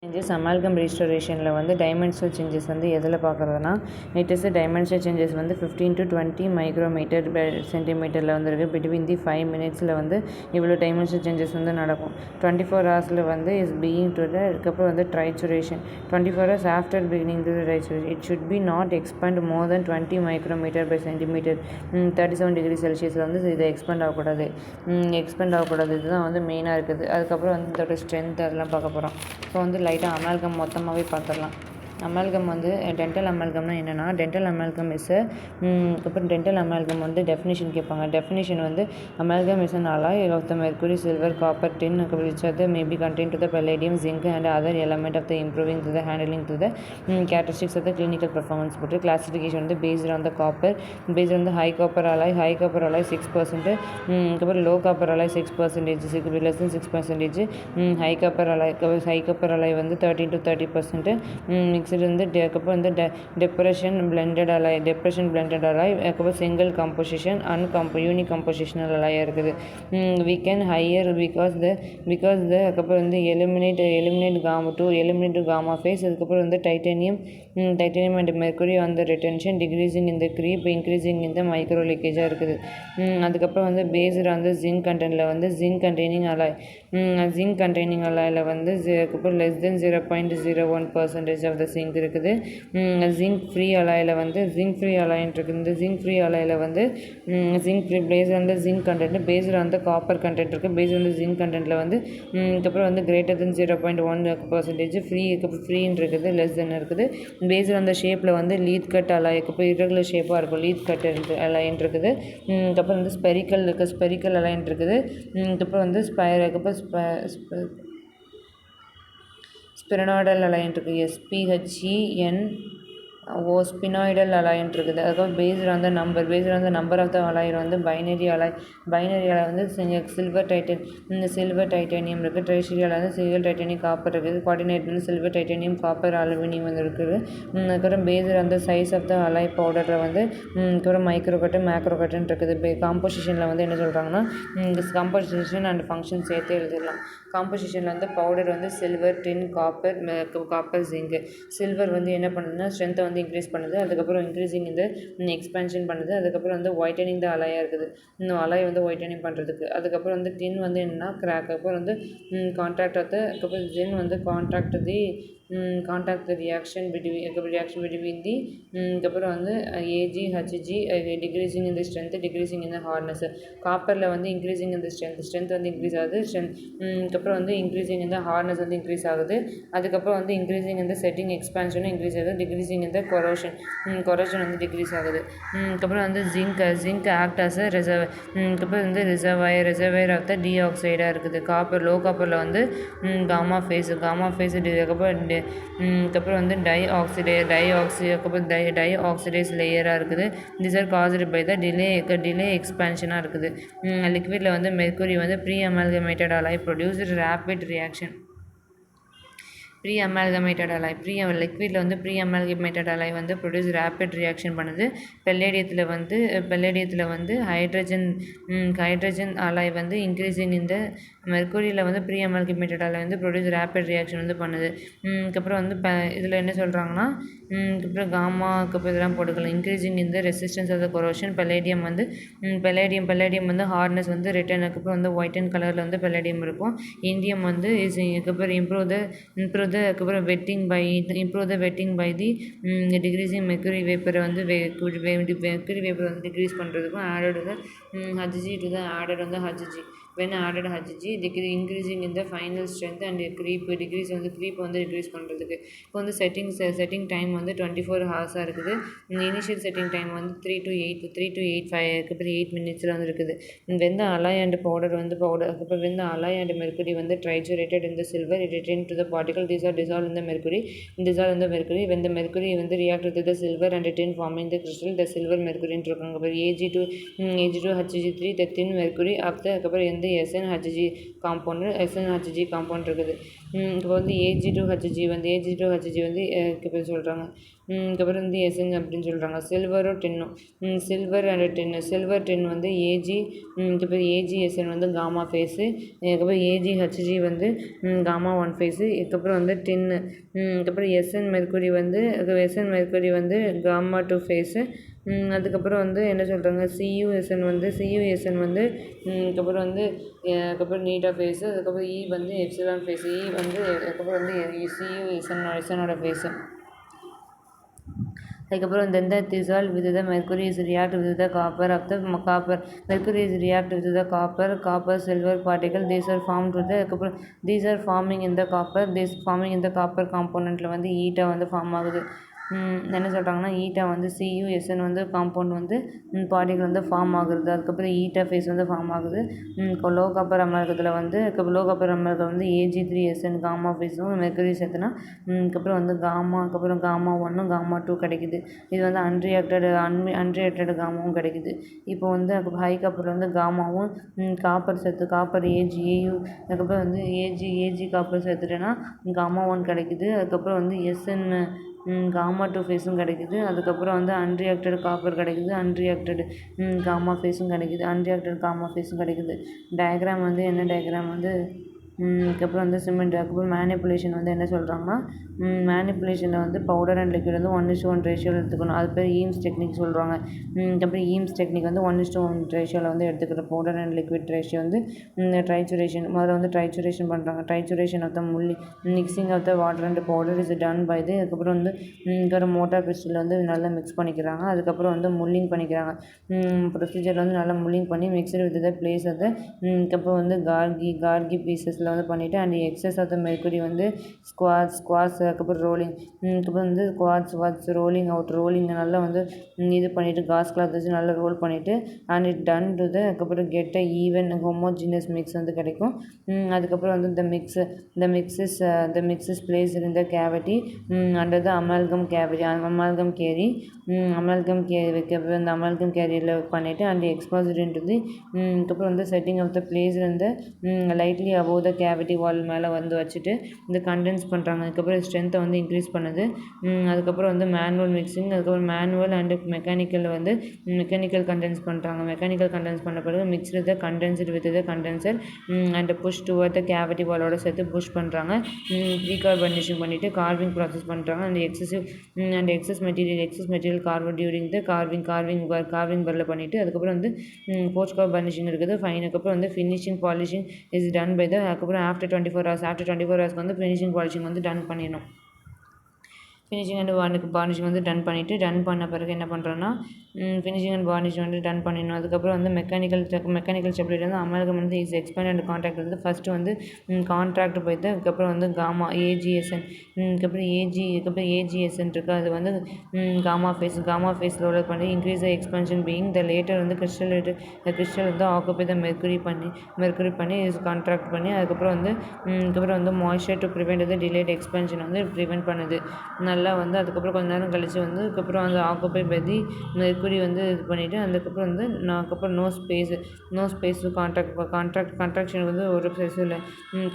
Changes amalgam ரீஸ்டோரேஷனில் வந்து dimensional changes வந்து எதில் பார்க்குறதுனா இட் இஸ் டைமென்ஷனல் சேஞ்சஸ் வந்து 15 to 20 மைக்ரோமீட்டர் சென்டிமீட்டரில் வந்து இருக்குது. பிட்வீன் தி 5 minutesல வந்து இவ்வளோ டைமென்ஷனல் சேஞ்சஸ் வந்து நடக்கும். 24 ஹவர்ஸில் வந்து இஸ் பீயிங் டு அதுக்கப்புறம் வந்து trituration 24 hours after beginning to trituration it should be not expand more then 20 micrometre by centimetre 37 degree செல்சியஸில் வந்து இதை எக்ஸ்பேண்ட் ஆகக்கூடாது இதுதான் வந்து மெயினாக இருக்குது. அதுக்கப்புறம் வந்து இதோட ஸ்ட்ரென்த் அதெல்லாம் பார்க்க போகிறோம். ஸோ வந்து லைட்டாக அமால்கம் மொத்தமாகவே பார்த்துடலாம். அமால்கம் வந்து டென்டல் அமால்கம்னா என்னென்னா டென்டல் அமால்கம் இஸ் அப்புறம் டென்டல் அமால்கம் வந்து டெஃபினிஷன் கேட்பாங்க. டெஃபினிஷன் வந்து amalgam is an alloy of the mercury, silver, copper, tin which other may be contained to the palladium, zinc and other element of the improving to the handling to the characteristics of the clinical performance. But classification வந்து based on the copper, based on the high copper alloy 6%, low copper alloy 6%, less than 6%, high copper alloy வந்து 13 to 30%, mixed வந்து அதுக்கப்புறம் வந்து depression blended alloy அதுக்கப்புறம் single composition unique compositional alloy இருக்குது. We can higher because the அதுக்கப்புறம் வந்து eliminate gamma phase அதுக்கப்புறம் வந்து titanium and mercury on the retention, decreasing in the creep, increasing in the micro leakage இருக்குது. அதுக்கப்புறம் வந்து based on the zinc contentல வந்து zinc containing alloyல வந்து less than 0.01% of the zinc இருக்குது. zinc free alloyல வந்து zinc free alloyல வந்து based on the zinc content, based on the copper content இருக்குது. based on the zinc contentல வந்து அதுக்கப்புறம் வந்து greater than 0.1% free இருக்குது, less than இருக்குது. based on the shapeல வந்து lead cut alloy irregular ஷேப்பாக இருக்கும், lead cut alloy இருக்குது. அதுக்கப்புறம் வந்து spherical alloy இருக்குது. அதுக்கப்புறம் வந்து ஸ்பிரினாய்டல் அலைன் இருக்குது, ஸ்பினாய்டல் அலைன் இருக்குது. அதுக்கப்புறம் based on the number of the alloy வந்து பைனரி அலாய் வந்து சில்வர் டைட்டானியம் இருக்குது. ட்ரைஷரி அலாய் வந்து சில்வர் டைட்டானியம் காப்பர் இருக்குது. கோஆர்டினேட் வந்து சில்வர் டைட்டானியம் காப்பர் அலுமினியம் வந்து இருக்குது. அதுக்கப்புறம் based on the size of the alloy பவுடரில் வந்து அதுக்கப்புறம் மைக்ரோகட்டன் மேக்ரோகட்டன் இருக்குது. காம்போசிஷனில் வந்து என்ன சொல்கிறாங்கன்னா காம்போசிஷன் அண்ட் ஃபங்க்ஷன் சேர்த்து எழுதிடலாம். காம்போசிஷனில் வந்து பவுடர் வந்து சில்வர், டின், காப்பர், ஜிங்க். சில்வர் வந்து என்ன பண்ணுதுன்னா ஸ்ட்ரென்த்தை வந்து இன்க்ரீஸ் பண்ணுது. அதுக்கப்புறம் இன்க்ரீஸிங் இந்த எக்ஸ்பென்ஷன் பண்ணுது. அதுக்கப்புறம் வந்து ஒயிட்டனிங் த அலையாக இருக்குது, இன்னும் அலாய் வந்து ஒயிட்டனிங் பண்ணுறதுக்கு. அதுக்கப்புறம் வந்து டின் வந்து என்னன்னா கிராக். அப்புறம் வந்து அதுக்கப்புறம் ஜின் வந்து contact the reaction between the அதுக்கப்புறம் வந்து AG HG decreasing in the strength, decreasing in the hardness. காப்பரில் வந்து increasing in the strength வந்து இன்க்ரீஸ் ஆகுது. அதுக்கப்புறம் வந்து increasing in the hardness வந்து இன்க்ரீஸ் ஆகுது. அதுக்கப்புறம் வந்து increasing in the setting expansion increase ஆகுது. decreasing in the corrosion வந்து டிக்ரீஸ் ஆகுது. அதுக்கப்புறம் வந்து zinc act as a அதுக்கப்புறம் வந்து reservoir of the டீஆக்சைடாக இருக்குது. லோ காப்பரில் வந்து காமா ஃபேஸ் அதுக்கப்புறம் வந்து டை ஆக்சிடைஸ் லேயராக இருக்குது. This are caused by the delay எக்ஸ்பான்ஷனாக இருக்குது. லிக்விடில் வந்து மெர்க்குரி வந்து pre amalgamated alloy produced rapid reaction. லிக்விடில் வந்து ப்ரீ அமால்கமேட்டட் அலாய் வந்து ப்ரொடியூஸ் ரேபிட் ரியாக்ஷன் பண்ணுது. பெல்லேடியத்தில் வந்து ஹைட்ரஜன் அலாய் வந்து இன்க்ரீஸிங் இந்த மெர்க்குரியில் வந்து ப்ரீ அமால்கமேட்டட் அலாய் வந்து ப்ரொடியூஸ் ரேபிட் ரியாக்ஷன் வந்து பண்ணுது. அதுக்கப்புறம் வந்து இதில் என்ன சொல்கிறாங்கன்னா அதுக்கப்புறம் காமாக்கு இதெல்லாம் போட்டுக்கலாம். இன்க்ரீஸிங் இந்த ரெசிஸ்டன்ஸ் ஆஃப் த கொரோஷன். பெல்லேடியம் வந்து ஹார்ட்னஸ் வந்து ரிட்டர்ன். அதுக்கப்புறம் வந்து ஒயிட் அண்ட் கலரில் வந்து பெல்லேடியம் இருக்கும். இண்டியம் வந்து அதுக்கப்புறம் improve the wetting by the decreasing mercury வேப்பரை வந்து மெர்க்குரி வேப்பரை வந்து டிக்ரீஸ் பண்ணுறதுக்கும் when added Hg increasing in the final strength and creep வந்து decrease பண்ணுறதுக்கு. இப்போ வந்து செட்டிங் டைம் வந்து 24 ஹவர்ஸாக இருக்குது. இனிஷியல் செட்டிங் டைம் வந்து 3 to 8 மினிட்ஸில் வந்து இருக்குது. வெந்த அலாய் அண்ட் பவுடர் அதுக்கப்புறம் வெந்த அலாய் அண்ட் மெர்க்குரி வந்து ட்ரைச்சுரேட்டட் in the silver, it return to the particle, these are dissolved in the mercury. When the mercury வந்து react with the silver and tin forming the crystal, the silver mercury இருக்காங்க. AG2 HG3 the thin mercury of the அதுக்கப்புறம் வந்து SN-HG compound இருக்குது. இப்போ வந்து Ag2HG வந்து இப்போ சொல்கிறாங்க. அதுக்கப்புறம் வந்து SN அப்படின்னு சொல்கிறாங்க. சில்வரும் டின்னும். Silver and tin. Silver tin வந்து Ag. அதுக்கப்புறம் AgSN வந்து காமா ஃபேஸு. அதுக்கப்புறம் AgHG வந்து காமா 1 ஃபேஸு. இதுக்கப்புறம் வந்து டின்னு. அதுக்கப்புறம் SN மெர்க்குரி வந்து காமா 2 ஃபேஸு. அதுக்கப்புறம் வந்து என்ன சொல்கிறாங்க, CuSN வந்து அதுக்கப்புறம் வந்து அதுக்கப்புறம் நீட்டா ஃபேஸு. அதுக்கப்புறம் E வந்து எப்சிலான் ஃபேஸு. அதுக்கப்புறம் வந்து CuSNோட ஃபேஸு. அதுக்கப்புறம் then the dissolved with the mercury is react with the copper of the copper. Mercury is react with the copper silver particle. These are formed with the அதுக்கப்புறம் these are forming in the copper காம்போனண்ட்டில் வந்து eta வந்து form ஆகுது. என்ன சொல்கிறாங்கன்னா, eta வந்து CuSN வந்து compound வந்து பார்ட்டிகள் வந்து ஃபார்ம் ஆகுது. அதுக்கப்புறம் ஈட்டா ஃபேஸ் வந்து ஃபார்ம் ஆகுது. லோ காப்பர் அமிலத்தில் வந்து Ag3SN காமா ஃபேஸும் மெர்க்குரி சேர்த்துனா அதுக்கப்புறம் வந்து அதுக்கப்புறம் காமா 1 காமா 2 கிடைக்குது. இது வந்து அன்ரியாக்டட் காமாவும் கிடைக்குது. இப்போ வந்து ஹை காப்பர் வந்து காமாவும் காப்பர் AgAu அதுக்கப்புறம் வந்து Ag காப்பர் சேர்த்துட்டேன்னா காமா 1 கிடைக்குது. அதுக்கப்புறம் வந்து SN காமா 2 ஃபேஸும் கிடைக்குது. அதுக்கப்புறம் வந்து அன்ரியாக்டட் காப்பர் கிடைக்குது. அன்ரியாக்டட் காமா ஃபேஸும் கிடைக்குது. டயக்ராம் வந்து என்ன டயக்ராம் வந்து அதுக்கப்புறம் வந்து சிமெண்ட். அதுக்கப்புறம் மேனிப்புலேஷன் வந்து என்ன சொல்கிறாங்கன்னா, மேனிப்புலேஷனில் வந்து பவுடர் அண்ட் லிக்விட் வந்து 1:1 ரேஷியோவில் எடுத்துக்கணும். அது பேர் ஈம்ஸ் டெக்னிக் சொல்கிறாங்க. அதுக்கப்புறம் ஈம்ஸ் டெக்னிக் வந்து 1:1 ரேஷியோவில் வந்து எடுத்துக்கிற பவுடர் அண்ட் லிக்விட் ரேஷியோ வந்து ட்ரைச்சுரேஷன். முதல்ல வந்து ட்ரைச்சுரேஷன் பண்ணுறாங்க. Trituration of the mixing of the water and powder is done by the. அதுக்கப்புறம் வந்து ஒரு மோட்டார் பிஸ்டில் வந்து நல்லா மிக்ஸ் பண்ணிக்கிறாங்க. அதுக்கப்புறம் வந்து முல்லிங் பண்ணிக்கிறாங்க. ப்ரொசீஜர் வந்து நல்லா முல்லிங் பண்ணி mixture with the place of the அதுக்கப்புறம் வந்து கார்கி பீசஸில் வந்து பண்ணிவிட்டு and excess of the mercury வந்து ஸ்குவாஷ் அதுக்கப்புறம் ரோலிங். அதுக்கப்புறம் வந்து ரோலிங் நல்லா வந்து இது பண்ணிவிட்டு காஸ் கிளாத் வச்சு நல்லா ரோல் பண்ணிவிட்டு and it done to the அதுக்கப்புறம் get a even homogeneous mix வந்து கிடைக்கும். அதுக்கப்புறம் வந்து the mix is placed in the cavity under the amalgam carry. அந்த அமால்கம் கேரியில் பண்ணிவிட்டு அண்ட் எக்ஸ்போஸ்ட் இன்டு தி அதுக்கப்புறம் வந்து செட்டிங் ஆஃப் த பிளேஸ் வந்து லைட்லி அபோவ் த கேவிட்டி வால் மேலே வந்து வச்சுட்டு இந்த கண்டென்ஸ் பண்ணுறாங்க. அதுக்கப்புறம் ஸ்ட்ரென்த்தை வந்து இன்க்ரீஸ் பண்ணுது. அதுக்கப்புறம் வந்து மேனுவல் மிக்சிங். அதுக்கப்புறம் மேனுவல் அண்டு மெக்கானிக்கல் கண்டென்ஸ் பண்ணுறாங்க. மெக்கானிக்கல் கண்டென்ஸ் பண்ண பிறகு mixed the condenser with the condenser and push toward the cavity வாலோட சேர்த்து புஷ் பண்ணுறாங்க. ப்ரீகார்பனேஷன் பண்ணிவிட்டு கார்விங் ப்ராசஸ் பண்ணுறாங்க. And excess material carve during the carving burr பண்ணிவிட்டு அதுக்கப்புறம் வந்து போஸ்ட் கார்பனேஷன் இருக்குது. அதுக்கப்புறம் வந்து finishing polishing is done by the. அதுக்கப்புறம் ஆஃப்டர் 24 hours வந்து ஃபினிஷிங் பாலிஷிங் வந்து டன் பண்ணிடணும். ஃபினிஷிங் அண்ட் வார்னிஷிங் வந்து டன் பண்ண பிறகு என்ன பண்ணுறோன்னா ஃபினிஷிங் அண்ட் வார்னிஷ் வந்து டன் பண்ணிடணும். அதுக்கப்புறம் வந்து மெக்கானிக்கல் ஸ்டெபிலிட்டி வந்து அமல்கம் வந்து இஸ் எக்ஸ்பேண்ட் அண்ட் கான்ட்ராக்ட் வந்து ஃபஸ்ட்டு வந்து கான்ட்ராக்ட் போய்ட்டு அதுக்கப்புறம் வந்து காமா AgSN அதுக்கப்புறம் AgSN இருக்குது. அது வந்து காமா ஃபேஸ் ரோல் பண்ணி increase the expansion being the later வந்து கிறிஸ்டல் வந்து ஆக்குப்பை த மெர்க்குரி பண்ணி இஸ் கான்ட்ராக்ட் பண்ணி அதுக்கப்புறம் வந்து moisture to prevent the delayed expansion வந்து ப்ரிவெண்ட் பண்ணுது. நல்லா வந்து அதுக்கப்புறம் கொஞ்ச நேரம் கழித்து வந்து அதுக்கப்புறம் அந்த ஆக்குப்பை பற்றி மெர்க்குரி வந்து இது பண்ணிவிட்டு அதுக்கப்புறம் வந்து அதுக்கப்புறம் நோ ஸ்பேஸ் கான்ட்ராக்ஷன் வந்து ஒரு ஸ்பேஸ் இல்லை.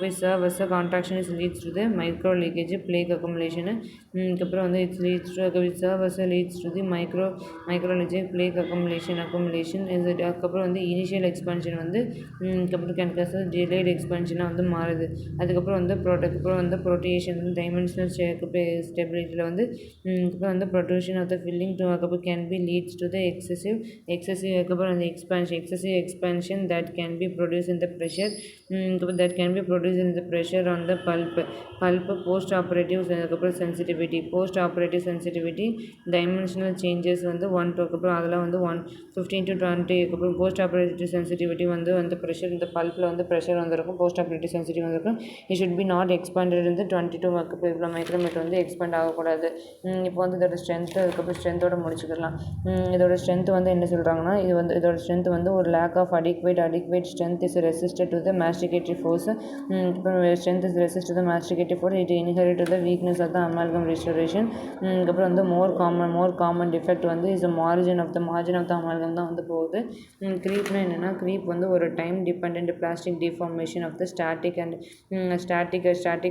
போய் service contraction is leads to the microleakage plaque accumulation. அதுக்கப்புறம் வந்து it's leads to service leads to the microleakage plaque accumulation அதுக்கப்புறம் வந்து இனிஷியல் எக்ஸ்பென்ஷன் வந்து அதுக்கப்புறம் டிலேட் எக்ஸ்பென்ஷனாக வந்து மாறுது. அதுக்கப்புறம் வந்து ப்ரோட்டியேஷன் டைமென்ஷனல் ஸ்டெபிலிட்டியில் வந்து அதுக்கப்புறம் வந்து protrusion of the filling to அதுக்கப்புறம் can be leads to the excessive அதுக்கப்புறம் அந்த expansion that can be produce in the pressure on the pulp post operative அதுக்கப்புறம் சென்சிட்டிவிட்டி டைமென்ஷனல் சேஞ்சஸ் வந்து 1 to அதுக்கப்புறம் அதெல்லாம் வந்து 15 to 20 அதுக்கப்புறம் போஸ்ட் ஆப்ரேட்டிவ் சென்சிட்டிவிட்டி வந்து அந்த ப்ரெஷர் இந்த பல்பில் வந்து ப்ரெஷர் வந்திருக்கும். போஸ்ட் ஆப்ரேட்டிவ் சென்சிட்டிவ் வந்திருக்கும். It should be not expanded இருந்து 22 மைக்ரோமீட்டர் வந்து எக்ஸ்பேண்ட் ஆகக்கூடாது. இப்போ வந்து இதோட ஸ்ட்ரென்த்து அதுக்கப்புறம் ஸ்ட்ரென்த்தோட முடிச்சுக்கலாம். இதோட ஸ்ட்ரென்த் வந்து என்ன சொல்கிறாங்கன்னா இதோட ஸ்ட்ரென்த் வந்து ஒரு lack of adequate strength is resisted to the masticatory force. Strength is resisted to the masticatory force. It inherent to the weakness of the amalgam restoration. அப்புறம் வந்து more common defect வந்து is the margin of the amalgam தான் வந்து போகுது. க்ரீப்னா என்னென்னா creep வந்து ஒரு time dependent plastic deformation of the static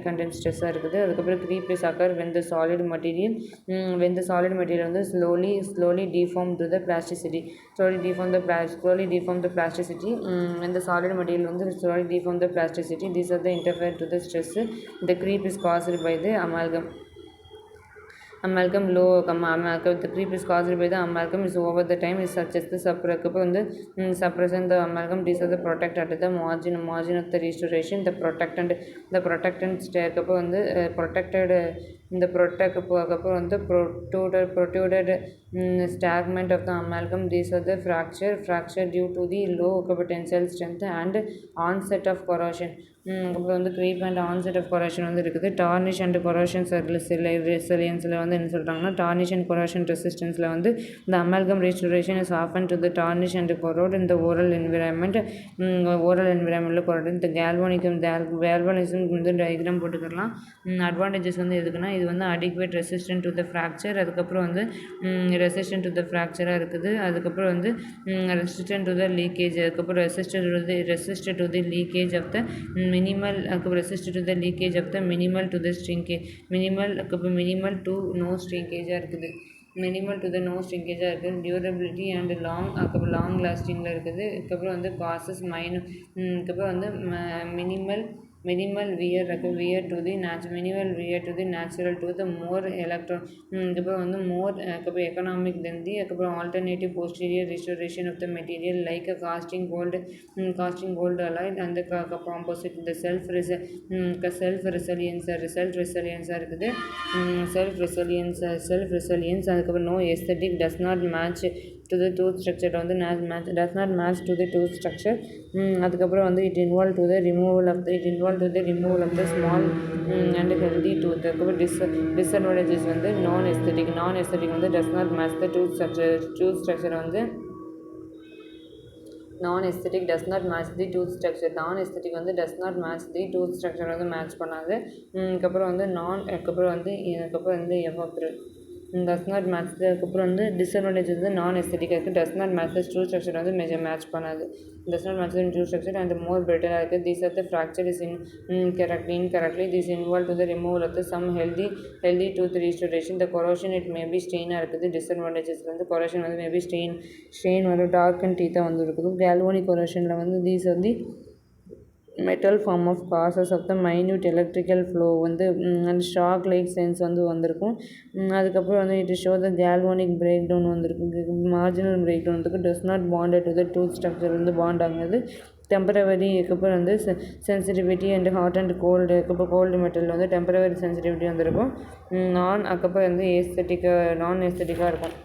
content ஸ்ட்ரெஸ்ஸாக இருக்குது. அதுக்கப்புறம் creep is occur when the solid material வந்து slowly deform to the plasticity. When the solid material வந்து slowly deform the plasticity, these are the interfere to the stress. The creep is caused by the amalgam the creep is caused by the amalgam is over the time is such as the suppression the amalgam. These are the protect at the margin of the restoration. The protectant stack வந்து protected இந்த அதுக்கப்புறம் வந்து protruded stagnant of the amalgam. These are the fracture due to the low tensile strength and onset of corrosion. அப்புறம் வந்து creep and onset of corrosion வந்து இருக்குது. tarnish and corrosion resilienceல வந்து என்ன சொல்கிறாங்கன்னா tarnish and corrosion resistanceல வந்து the amalgam restoration is often to the tarnish and corrode in the oral environmentல corrode. இந்த galvanism வந்து diagram போட்டுக்கலாம். அட்வான்டேஜஸ் வந்து எதுக்குன்னா இது வந்து adequate resistant to the fracture, அதுக்கப்புறம் வந்து resistant to the fracture இருக்குது. அதுக்கப்புறம் வந்து resistant to the leakage, அதுக்கப்புறம் resistant to the leakage of the minimal resistant to the leakage of the minimal to the shrinkage minimal to no shrinkage இருக்குது. Minimal to the no ஸ்ட்ரிங்கேஜாக இருக்குது. Durability and long லாஸ்டிங்கில் இருக்குது. அதுக்கப்புறம் வந்து causes அதுக்கப்புறம் வந்து minimal wear to the natural to the more அதுக்கப்புறம் வந்து அதுக்கப்புறம் economic than the அதுக்கப்புறம் alternative posterior restoration of the material like a casting gold alloy and the composite. The self resilience இருக்குது. self resilience அதுக்கப்புறம் no aesthetic does not match to the tooth structure வந்து does not match to the tooth structure. அதுக்கப்புறம் வந்து it involved to the removal of the small and healthy tooth. அதுக்கப்புறம் disadvantages வந்து non aesthetic வந்து does not match the tooth structure வந்து non-aesthetic does not match the tooth structure. Non-aesthetic வந்து does not match the tooth structure வந்து match பண்ணாது. அதுக்கப்புறம் வந்து அதுக்கப்புறம் வந்து does not match அதுக்கப்புறம் வந்து டிஸ்அட்வான்டேஜ் வந்து non-aesthetic இருக்குது. does not match the tooth structure வந்து மேட்ச் பண்ணாது. does not match the tooth structure and more brittle இருக்குது. these are the fracture is incorrectly this involved to the removal of the some healthy tooth restoration. The corrosion it may be stain இருக்குது. disadvantages வந்து corrosion வந்து may be stain வந்து dark and teeth வந்து இருக்குது. galvanic corrosionல வந்து these are the metal form of causes of the minute electrical flow வந்து and shock like sense வந்து வந்திருக்கும். அதுக்கப்புறம் வந்து it show the galvanic breakdown வந்திருக்கும். marginal breakdown வந்து does not bond to the tooth structure வந்து bond ஆகுது. Temporary அதுக்கப்புறம் வந்து sensitivity and hot and cold அதுக்கப்புறம் கோல்டு மெட்டல் வந்து டெம்பரவரி சென்சிட்டிவிட்டி வந்திருக்கும். அதுக்கப்புறம் வந்து நான் எஸ்தட்டிக்காக இருக்கும்.